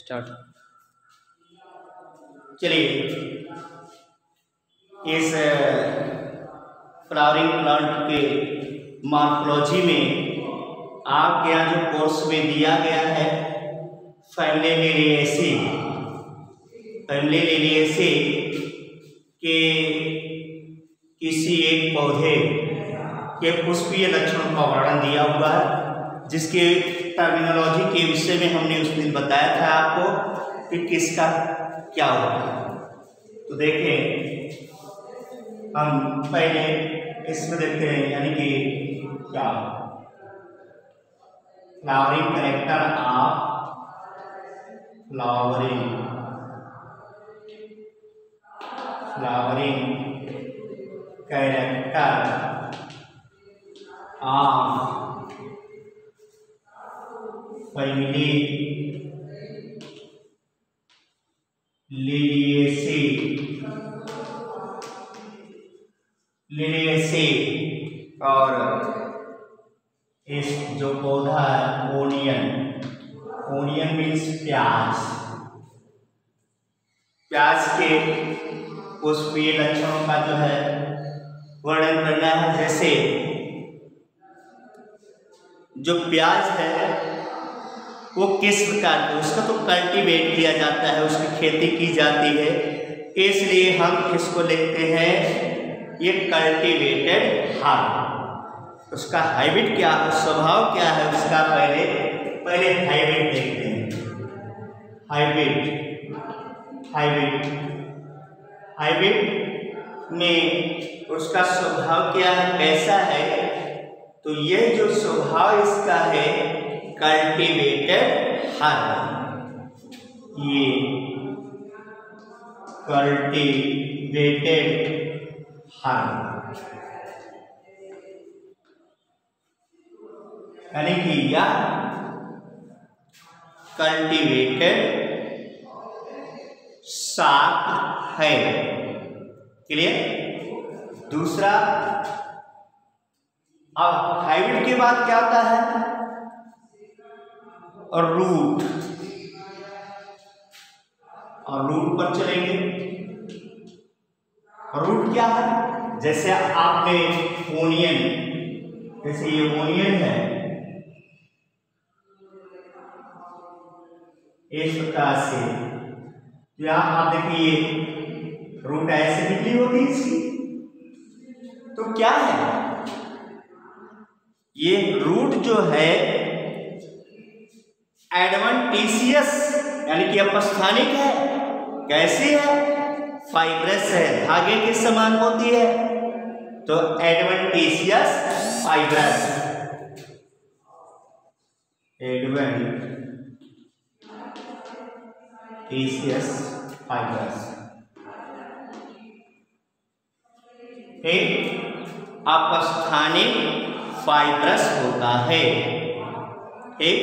Start. चलिए, इस flowering plant के मॉर्फोलॉजी में आपके यहाँ जो कोर्स में दिया गया है फैमिली लिलिएसी के किसी एक पौधे के पुष्पीय लक्षणों का वर्णन दिया हुआ है, जिसके टर्मिनोलॉजी के विषय में हमने उस दिन बताया था आपको कि किसका क्या होता है। तो देखें, हम पहले इसमें देखते हैं, यानी कि क्या flowering character of flowering character of family Liliaceae और इस जो पौधा है ओनियन मीन्स प्याज के पुष्पीय लक्षणों का जो है वर्णन करना है। जैसे जो प्याज है वो किस प्रकार का, उसका तो कल्टीवेट किया जाता है, उसकी खेती की जाती है, इसलिए हम किसको लेते हैं, ये कल्टीवेटेड हार्ब। उसका हाइब्रिड क्या है, स्वभाव क्या है उसका, पहले हाइब्रिड देखते हैं। हाइब्रिड में उसका स्वभाव क्या है, कैसा है, तो ये जो स्वभाव इसका है कल्टीवेटेड हार्ब, ये कल्टीवेटेड हार्ब यानी कि यह कल्टीवेटेड शाक है। क्लियर। दूसरा, अब हाइब्रिड के बाद क्या आता है, और रूट पर चलेंगे। रूट क्या है, जैसे आपने ओनियन, जैसे ये ओनियन है, इस प्रकार से यहां आप देखिए रूट ऐसे निकली होती है इसकी, तो क्या है ये रूट जो है एडवेंटिशियस यानी कि अपस्थानिक है। कैसी है, फाइब्रस है, धागे के समान होती है, तो फाइब्रस अपस्थानिक फाइब्रस होता है। ठीक,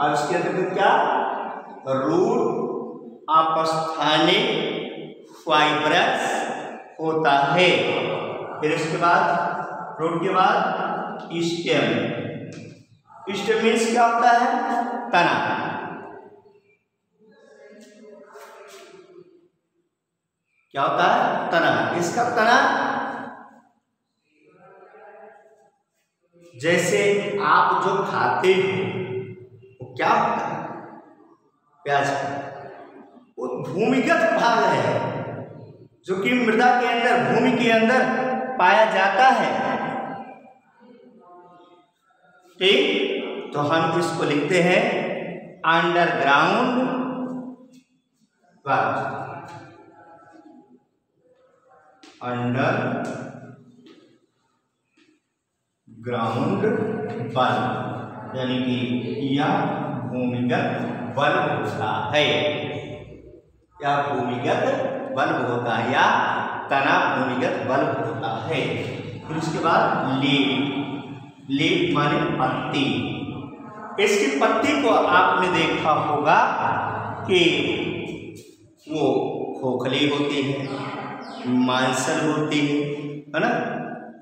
और उसके अंतर्गत क्या, रूट अपस्थानिक फाइब्रस होता है। फिर उसके बाद रूट के बाद स्टेम मीन्स क्या होता है, तना। क्या होता है, तना। इसका तना जैसे आप जो खाते हो वो क्या होता है, प्याज का वो भूमिगत भाग है, जो कि मृदा के अंदर, भूमि के अंदर पाया जाता है। ठीक, तो हम इसको लिखते हैं अंडरग्राउंड बल्ब। अंडरग्राउंड बल्ब यानी कि यह भूमिगत बल्ब होता है, या भूमिगत बल्ब होता है, या तना भूमिगत बल्ब होता है। फिर उसके बाद लीफ माने पत्ती। इसकी पत्ती को आपने देखा होगा कि वो खोखली होती है, मांसल होती है ना,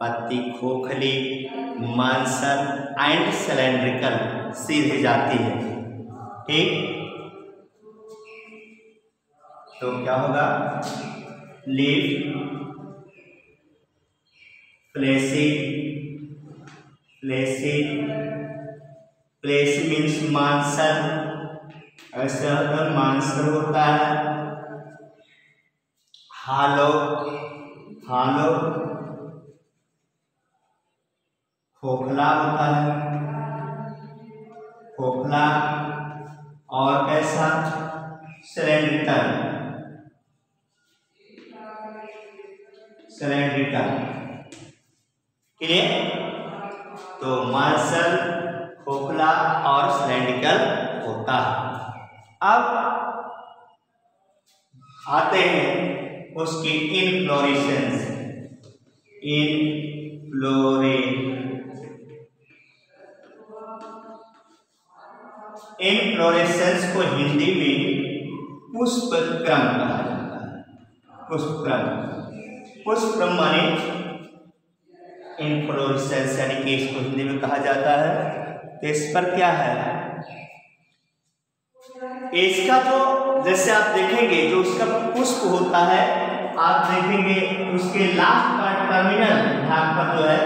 पत्ती खोखली, मांसल एंड सिलेंड्रिकल, सीधे जाती है। ठीक, तो क्या होगा? Leaf, fleshy, fleshy, fleshy means मांसल, ऐसा अगर मांसल होता है। हालो, हालो खोखला होता है, खोखला। और कैसा? Cylindrical, cylindrical. क्लियर? तो मांसल, खोखला और सिलेंड्रिकल होता है। अब आते हैं उसकी इनफ्लोरेसेंस, इनफ्लोरेसेंस को हिंदी में पुष्पक्रम कहा जाता है। पुष्पक्रम, पुष्पक्रम माने इनफ्लोरेसेंस, यानी कि इसको हिंदी में कहा जाता है। तो इस पर क्या है? इसका जो, जैसे आप देखेंगे जो उसका पुष्प होता है, आप देखेंगे उसके लास्ट का टर्मिनल भाग पर जो है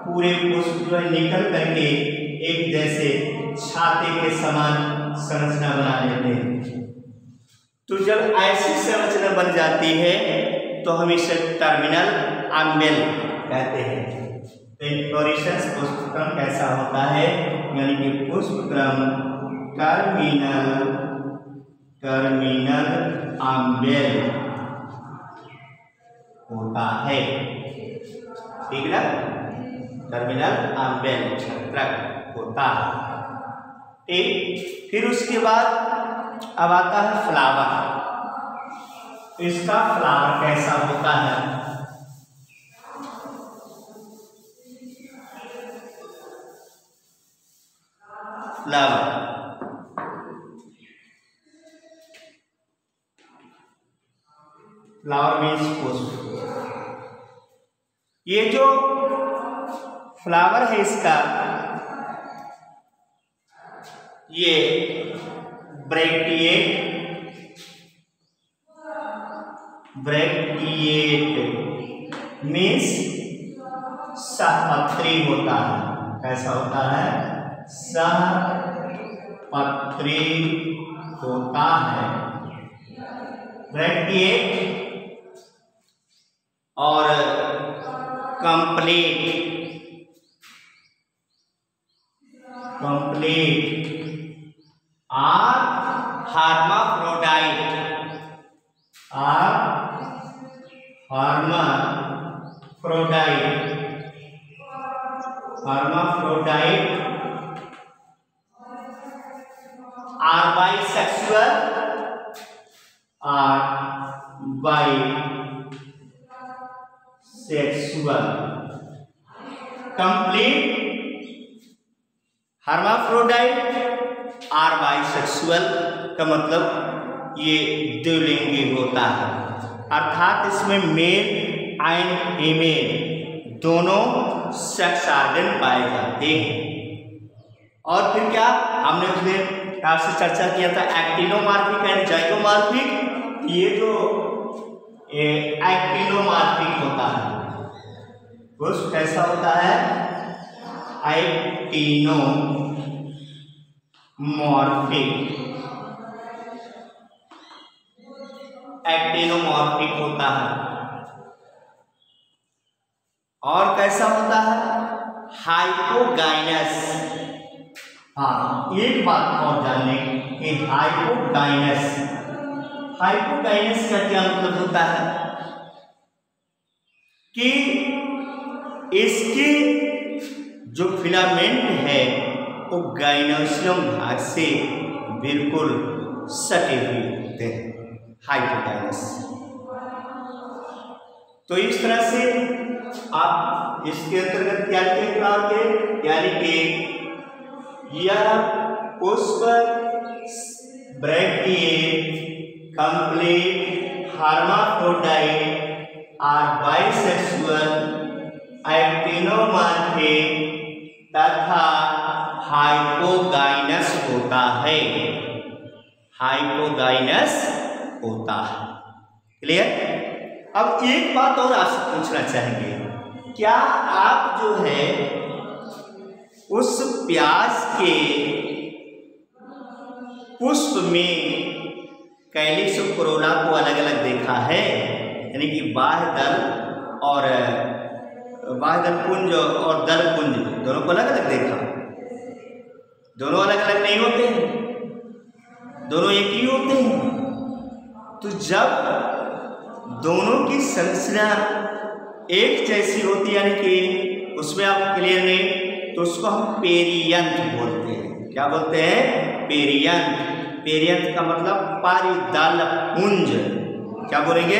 पूरे पुष्प जो है निकल करके एक जैसे छाते के समान संरचना बना लेते हैं। तो जब ऐसी संरचना बन जाती है तो हम इसे टर्मिनल अम्बेल कहते हैं। तो इनफ्लोरेसेंस पुष्पक्रम कैसा होता है? यानी कि पुष्पक्रम टर्मिनल अम्बेल होता है। ठीक ना? टर्मिनल अम्बेल छत्रक होता है। ठीक, फिर उसके बाद अब आता है फ्लावर। इसका फ्लावर कैसा होता है? फ्लावर, फ्लावर मीन्स पुष्प। ये जो फ्लावर है इसका, ये ब्रैक्टिएट मीन्स सहपत्री होता है। कैसा होता है? सहपत्री होता है। ब्रैक्टिएट और complete or hermaphrodite, or bisexual, complete hermaphrodite or bisexual का मतलब ये द्विलिंगी होता है, अर्थात इसमें मेल एंड फीमेल दोनों सेक्स ऑर्गन पाए जाते हैं। और फिर क्या हमने उसमें आपसे चर्चा किया था, एक्टिनोमॉर्फिक एंड जाइगोमॉर्फिक। ये जो एक्टिनोमॉर्फिक होता है वो कैसा होता है? एक्टिनोमॉर्फिक होता है। और कैसा होता है? हाइपोगाइनस। हाँ, एक बात और जानने कि हाइपोगाइनस का क्या मतलब होता है? कि इसके जो फिलामेंट है वो गाइनोसियम भाग से बिल्कुल सटे हुए होते हैं, हाइपोगाइनस। तो इस तरह से आप इसके अंतर्गत क्या लिखेंगे? यानी कि यह पुष्प ब्रैक्टिएट, कंप्लीट, हर्माफ्रोडाइट और बाइसेक्सुअल, एक्टिनोमॉर्फिक तथा हाइपोगाइनस होता है। हाइपोगाइनस होता है। क्लियर? अब एक बात और आपसे पूछना चाहेंगे, क्या आप जो है उस प्याज के पुष्प में कैलिक्स और कोरोना को अलग अलग देखा है? यानी कि बाह्य दल और बाह्य दल पुंज और दल पुंज दोनों को अलग अलग देखा? दोनों अलग अलग नहीं होते हैं, दोनों एक ही होते हैं। तो जब दोनों की संरचना एक जैसी होती है, यानी कि उसमें आप क्लियर नहीं, तो उसको हम पेरियंथ बोलते हैं। क्या बोलते हैं? पेरियंथ। पेरियंथ का मतलब पारिदल पुंज। क्या बोलेंगे?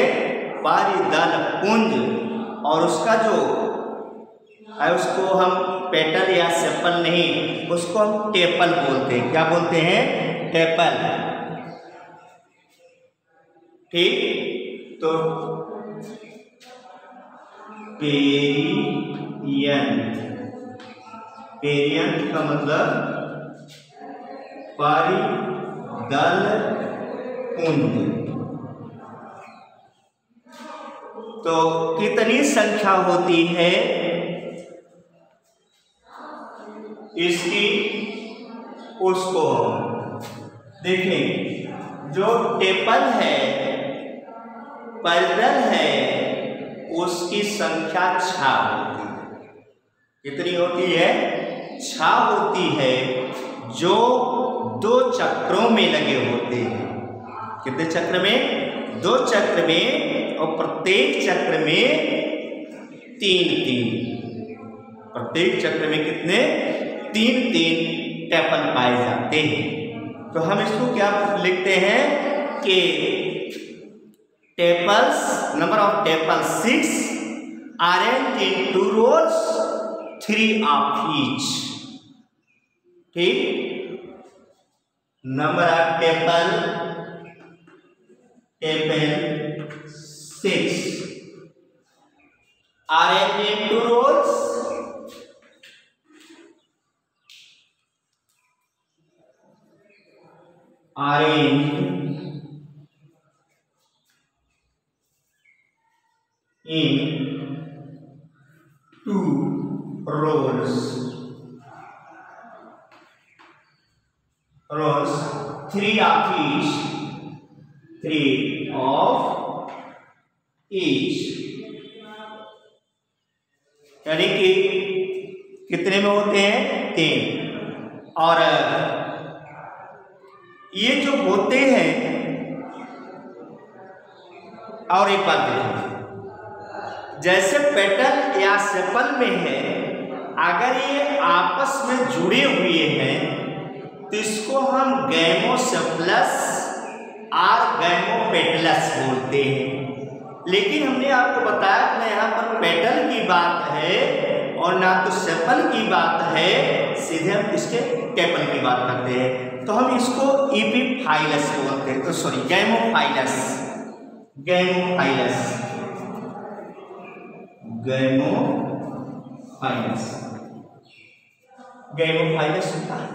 पारिदल पुंज। और उसका जो है उसको हम पेटल या सेपल नहीं, उसको हम टेपल बोलते हैं। क्या बोलते हैं? टेपल। ठीक, तो पेरियंथ, पेरियंथ का मतलब पारिदल पुंज। तो कितनी संख्या होती है इसकी, उसको देखें। जो टेपल है, पारिदल है, उसकी संख्या 6 होती है। कितनी होती है? 6 होती है, जो 2 चक्रों में लगे होते हैं। कितने चक्र में? 2 चक्र में, और प्रत्येक चक्र में 3-3। प्रत्येक चक्र में कितने? 3-3 टेपल पाए जाते हैं। तो हम इसको क्या लिखते हैं कि tepals, number of tepal 6 arranged in 2 rows, 3 of each। ठीक, number of tepal 6 arranged in 2 rows, arranged in 2 rows, 3 of each, 3 of each। यानी कि कितने में होते हैं? 3। और ये जो होते हैं, और एक बात देखिए, जैसे पेटल या सेपल में है, अगर ये आपस में जुड़े हुए हैं तो इसको हम गैमोसेफलस और गैमोपेटलस बोलते हैं। लेकिन हमने आपको बताया कि यहाँ पर पेटल की बात है और ना तो सेपल की बात है, सीधे हम इसके टेपल की बात करते हैं। तो हम इसको एपिफाइलस बोलते हैं, तो सॉरी गैमोफाइलस, गैमोफाइलस, गैमोफाइलस, गैमोफाइलस होता है।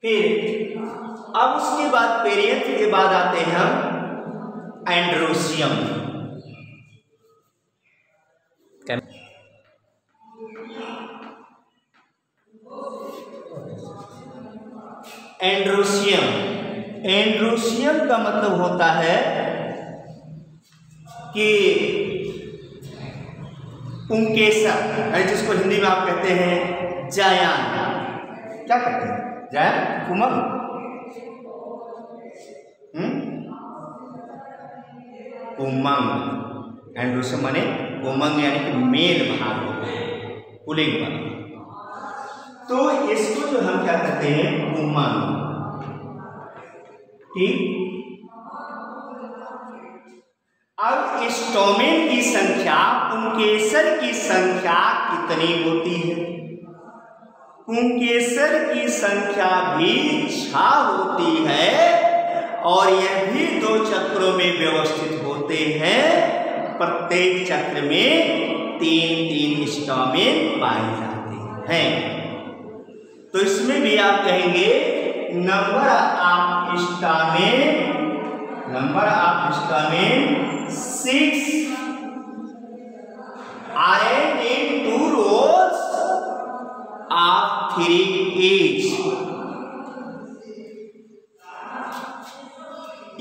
फिर अब उसके बाद पेरियंथ के बाद आते हैं हम एंड्रोसियम। एंड्रोसियम, एंड्रोसियम का मतलब होता है कि पुंकेसर, जिसको हिंदी में आप कहते हैं जायान। क्या कहते हैं? जायान, उमंग। उमंग, एंड्रोसियम माने उमंग, यानी कि मेल भाग होता है, पुलिंग भाग। तो इसको जो हम क्या कहते हैं? उमंग। ठीक, अब स्टोमेन की संख्या, पुंकेसर की संख्या कितनी होती है? पुंकेसर की संख्या भी 6 होती है, और यह भी 2 चक्रों में व्यवस्थित होते हैं। प्रत्येक चक्र में 3-3 स्टोमेन पाए जाते हैं। तो इसमें भी आप कहेंगे number of stamens Number of stamens 6 arranged in 2 rows of 3 each.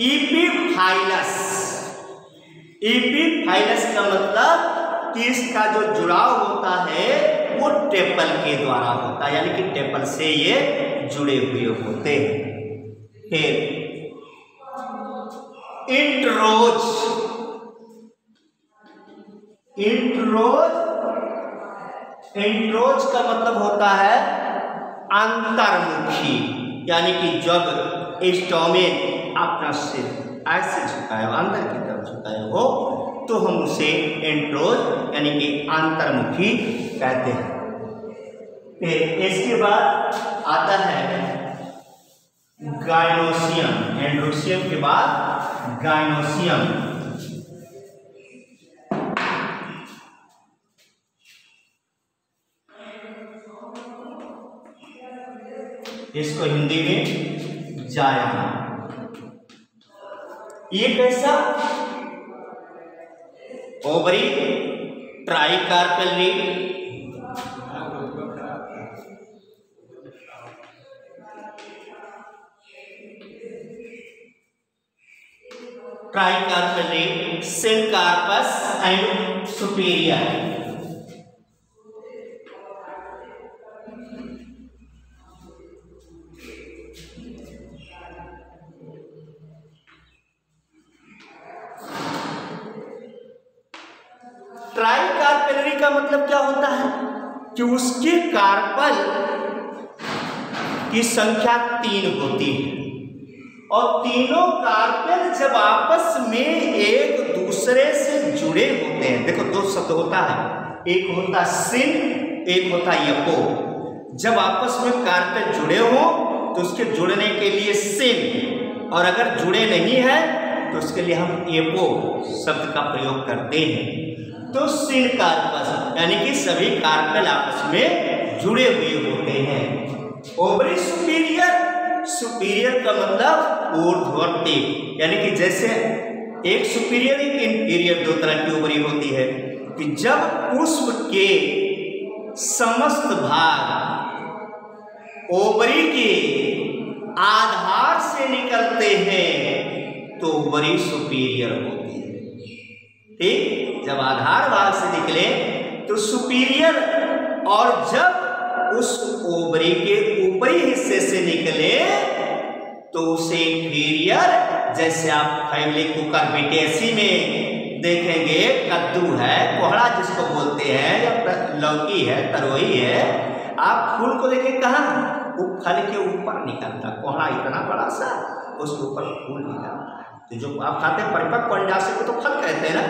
Epiphyllous, epiphyllous का मतलब कि इसका जो जुड़ाव होता है वो टेपल के द्वारा होता है, यानी कि टेपल से ये जुड़े हुए होते हैं। फिर इंटरोज, इंटरोज, इंटरोज का मतलब होता है अंतर्मुखी, यानी कि जब स्टोमेन अपना सिर ऐसे झुकाए हो, अंदर की तरफ झुकाए हो, तो हम उसे एंट्रोज यानी कि अंतर्मुखी कहते हैं। फिर इसके बाद आता है गायनोसियम, एंड्रोसियम के बाद गायनोसियम। इसको हिंदी में जाया। ये कैसा? Ovary, tricarpellary, tricarpellary, syncarpous and superior. Tricarpellary का मतलब क्या होता है कि उसके कार्पल की संख्या 3 होती है और तीनों कार्पेल जब आपस में एक दूसरे से जुड़े होते हैं, देखो 2 शब्द होता है, एक होता सिन, एक होता यपो। जब आपस में कार्पेल जुड़े हो तो उसके जुड़ने के लिए सिन, और अगर जुड़े नहीं है तो उसके लिए हम एपो शब्द का प्रयोग करते हैं। तो सिन कार्पस यानी कि सभी कार्पेल आपस में जुड़े हुए होते हैं। ओवरी सुपीरियर, सुपीरियर का मतलब ऊर्ध्ववर्ती, यानी कि जैसे एक सुपीरियर एक इंफीरियर, 2 तरह की ओवरी होती है कि जब पुष्प के समस्त भाग ओवरी के आधार से निकलते हैं तो ओवरी सुपीरियर होती है। ठीक, जब आधार भाग से निकले तो सुपीरियर, और जब उस ओवरी के ऊपरी हिस्से से निकले तो उसे इंफीरियर। जैसे आप फैमिली कुकर बिटेसी में देखेंगे, कद्दू है, कोहड़ा जिसको बोलते हैं, या लौकी है, तरोई है, आप फूल को देखें कहाँ, वो फल के ऊपर निकलता, कोहड़ा इतना बड़ा सा, उसके ऊपर फूल निकलता है। तो जो आप खाते हैं परिपक्व अंडाशय को तो फल कहते हैं ना,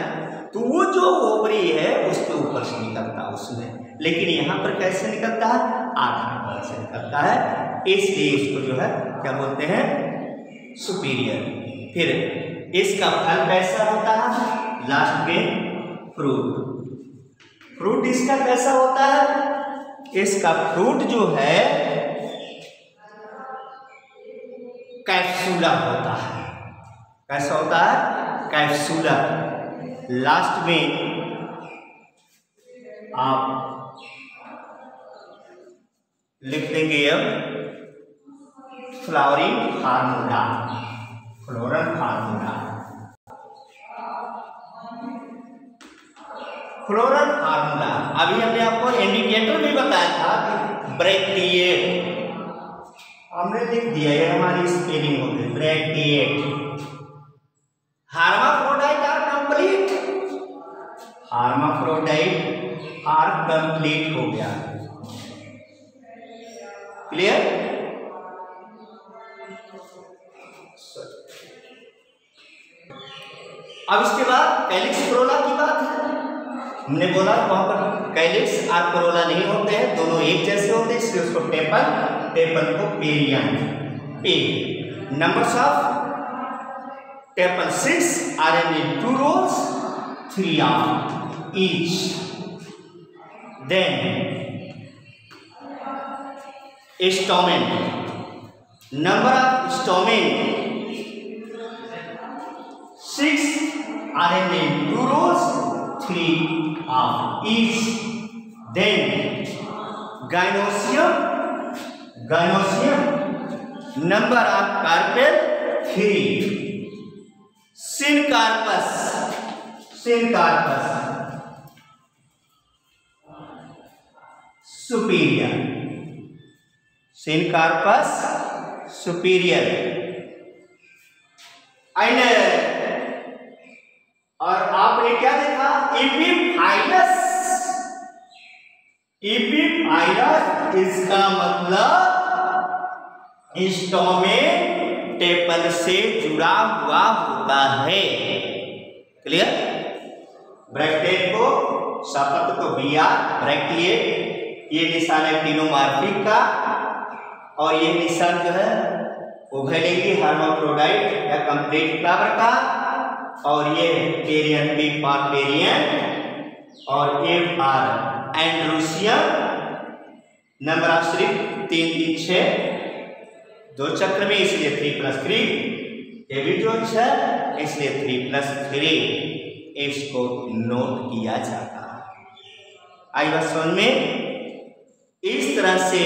तो वो जो ओवरी है उसके ऊपर से निकलता है उसमें, लेकिन यहाँ पर कैसे निकलता है? आधार भाग से निकलता है, इसलिए इसको जो है क्या बोलते हैं? सुपीरियर। फिर इसका फल कैसा होता है? लास्ट में फ्रूट। फ्रूट इसका कैसा होता है? इसका फ्रूट जो है कैप्सूला होता है। कैसा होता है? कैप्सूला। लास्ट में आप लिख देंगे अब flowering formula, floral formula. Floral formula अभी हमने आपको इंडिकेटर भी बताया था कि ब्रैक्टिएट, हमने लिख दिया, ये हमारी स्पेलिंग हो गई bracteate. hermaphrodite are complete, hermaphrodite are complete हो गया। क्लियर? अब इसके बाद कैलिक्स कोरोला की बात है। हमने बोला वहां पर कैलिक्स और कोरोला नहीं होते हैं, दोनों एक जैसे होते हैं, इसलिए उसको टेपल, टेपल को पेरियन। Numbers of tepal 6 are in 2 rows, 3 are each. Then stamen, number of stamen 6 are in 2 rows, 3 of each. Then gynoecium, number of carpel 3. syncarpus, superior, syncarpus superior. And और आपने क्या देखा, एपिफाइलस, इसका मतलब स्टोमेटेपल से जुड़ा हुआ होता है। क्लियर? ब्रैकेट को शब्द को BR रखिए, ये निशान है टिनोमार्फिक का, और ये निशान जो है उभयलिंगी हर्माफ्रोडाइट या कंप्लीट फ्लावर का, और ये पेरियन बिग फॉर पेरियन, और ए फॉर एंड्रूसियम। नंबर ऑफ सिर्फ 3 3 6, 2 चक्र में, इसलिए 3+3, ये भी जो 6 इसलिए 3+3, इसको नोट किया जाता है। आई बात समझ में? इस तरह से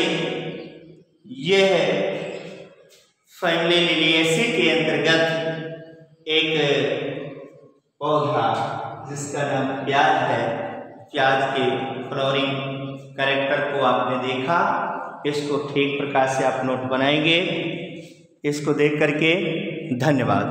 यह फैमिली लिलिएसी के अंतर्गत एक पौधा जिसका नाम प्याज है, प्याज के फ्लावरिंग कैरेक्टर को आपने देखा। इसको ठीक प्रकार से आप नोट बनाएंगे। इसको देख करके धन्यवाद।